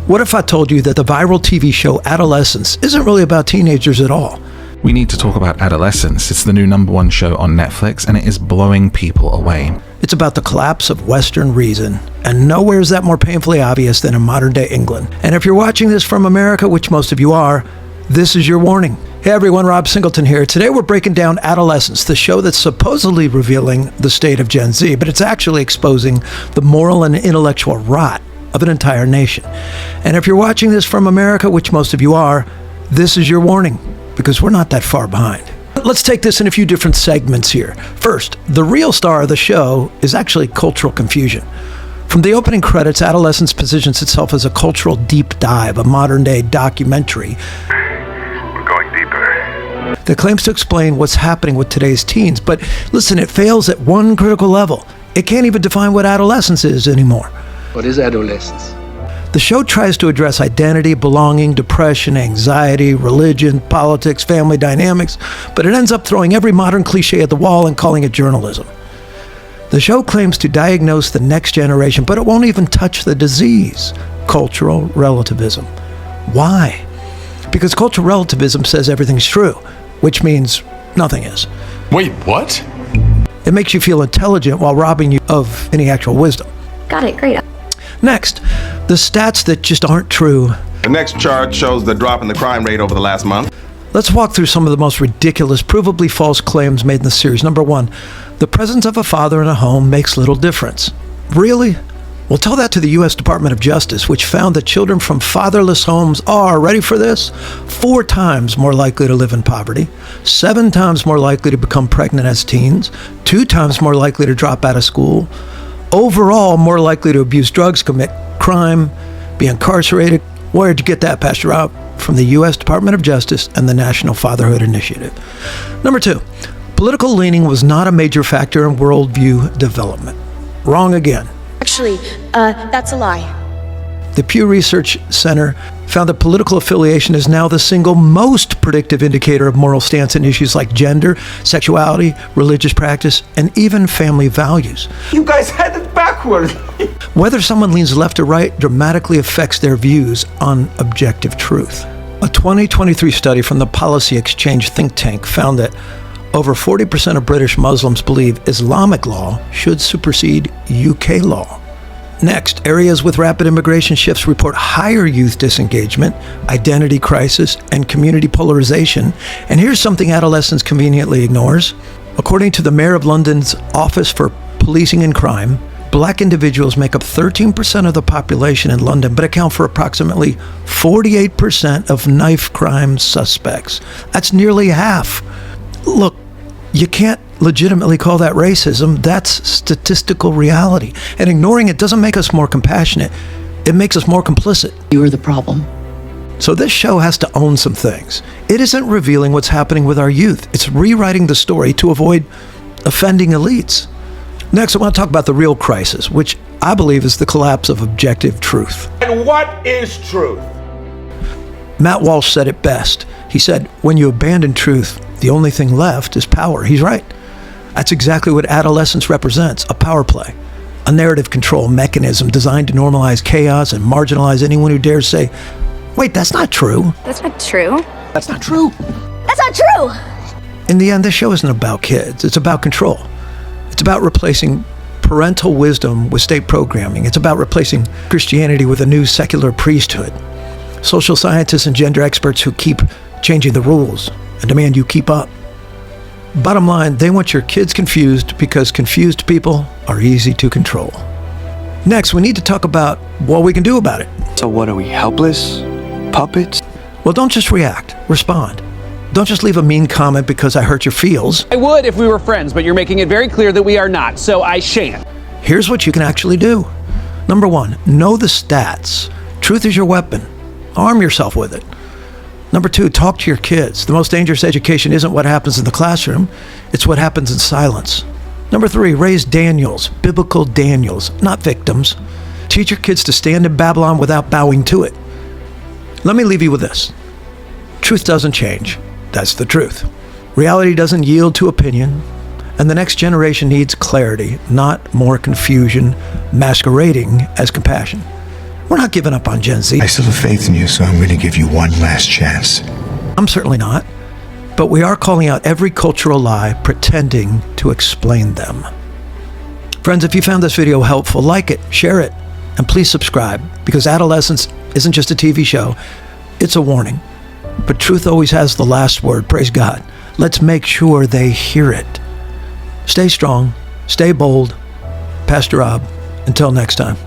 What if I told you that the viral TV show Adolescence isn't really about teenagers at all? We need to talk about Adolescence. It's the new #1 show on Netflix, and it is blowing people away. It's about the collapse of Western reason, and nowhere is that more painfully obvious than in modern-day England. And if you're watching this from America, which most of you are, this is your warning. Hey everyone, Rob Singleton here. Today we're breaking down Adolescence, the show that's supposedly revealing the state of Gen Z, but it's actually exposing the moral and intellectual rot of an entire nation. And if you're watching this from America, which most of you are, this is your warning, because we're not that far behind. Let's take this in a few different segments here. First, the real star of the show is actually cultural confusion. From the opening credits, Adolescence positions itself as a cultural deep dive, a modern-day documentary that claims to explain what's happening with today's teens. But listen, it fails at one critical level. It can't even define what adolescence is anymore. What is adolescence? The show tries to address identity, belonging, depression, anxiety, religion, politics, family dynamics, but it ends up throwing every modern cliche at the wall and calling it journalism. The show claims to diagnose the next generation, but it won't even touch the disease, cultural relativism. Why? Because cultural relativism says everything's true, which means nothing is. Wait, what? It makes you feel intelligent while robbing you of any actual wisdom. Got it, great. Next, the stats that just aren't true. The next chart shows the drop in the crime rate over the last month. Let's walk through some of the most ridiculous, provably false claims made in the series. Number one, the presence of a father in a home makes little difference. Really? Well, tell that to the U.S. Department of Justice, which found that children from fatherless homes are, ready for this, 4 times more likely to live in poverty, 7 times more likely to become pregnant as teens, 2 times more likely to drop out of school, overall more likely to abuse drugs, commit crime, be incarcerated. Where'd you get that, Pastor Rob? From the U.S. Department of Justice and the National Fatherhood Initiative. Number 2, political leaning was not a major factor in worldview development. Wrong again. Actually, that's a lie. The Pew Research Center found that political affiliation is now the single most predictive indicator of moral stance in issues like gender, sexuality, religious practice, and even family values. You guys had it backward. Whether someone leans left or right dramatically affects their views on objective truth. A 2023 study from the Policy Exchange think tank found that over 40% of British Muslims believe Islamic law should supersede UK law. Next, areas with rapid immigration shifts report higher youth disengagement, identity crisis, and community polarization. And here's something Adolescence conveniently ignores. According to the Mayor of London's Office for Policing and Crime, Black individuals make up 13% of the population in London, but account for approximately 48% of knife crime suspects. That's nearly half. Look, you can't legitimately call that racism. That's statistical reality. And ignoring it doesn't make us more compassionate. It makes us more complicit. You are the problem. So this show has to own some things. It isn't revealing what's happening with our youth. It's rewriting the story to avoid offending elites. Next, I want to talk about the real crisis, which I believe is the collapse of objective truth. And what is truth? Matt Walsh said it best. He said, when you abandon truth, the only thing left is power. He's right. That's exactly what Adolescence represents, a power play, a narrative control mechanism designed to normalize chaos and marginalize anyone who dares say, wait, that's not true. That's not true. That's not true. That's not true! In the end, this show isn't about kids. It's about control. It's about replacing parental wisdom with state programming. It's about replacing Christianity with a new secular priesthood. Social scientists and gender experts who keep changing the rules and demand you keep up. Bottom line, they want your kids confused because confused people are easy to control. Next, we need to talk about what we can do about it. So what are we, helpless? Puppets? Well, don't just react, respond. Don't just leave a mean comment because I hurt your feels. I would if we were friends, but you're making it very clear that we are not, so I shan't. Here's what you can actually do. Number 1, know the stats. Truth is your weapon. Arm yourself with it. Number 2, talk to your kids. The most dangerous education isn't what happens in the classroom, it's what happens in silence. Number 3, raise Daniels, biblical Daniels, not victims. Teach your kids to stand in Babylon without bowing to it. Let me leave you with this. Truth doesn't change. That's the truth. Reality doesn't yield to opinion, and the next generation needs clarity, not more confusion masquerading as compassion. We're not giving up on Gen Z. I still have faith in you, so I'm going to give you one last chance. I'm certainly not. But we are calling out every cultural lie pretending to explain them. Friends, if you found this video helpful, like it, share it, and please subscribe, because Adolescence isn't just a TV show, it's a warning. But truth always has the last word, praise God. Let's make sure they hear it. Stay strong, stay bold. Pastor Rob, until next time.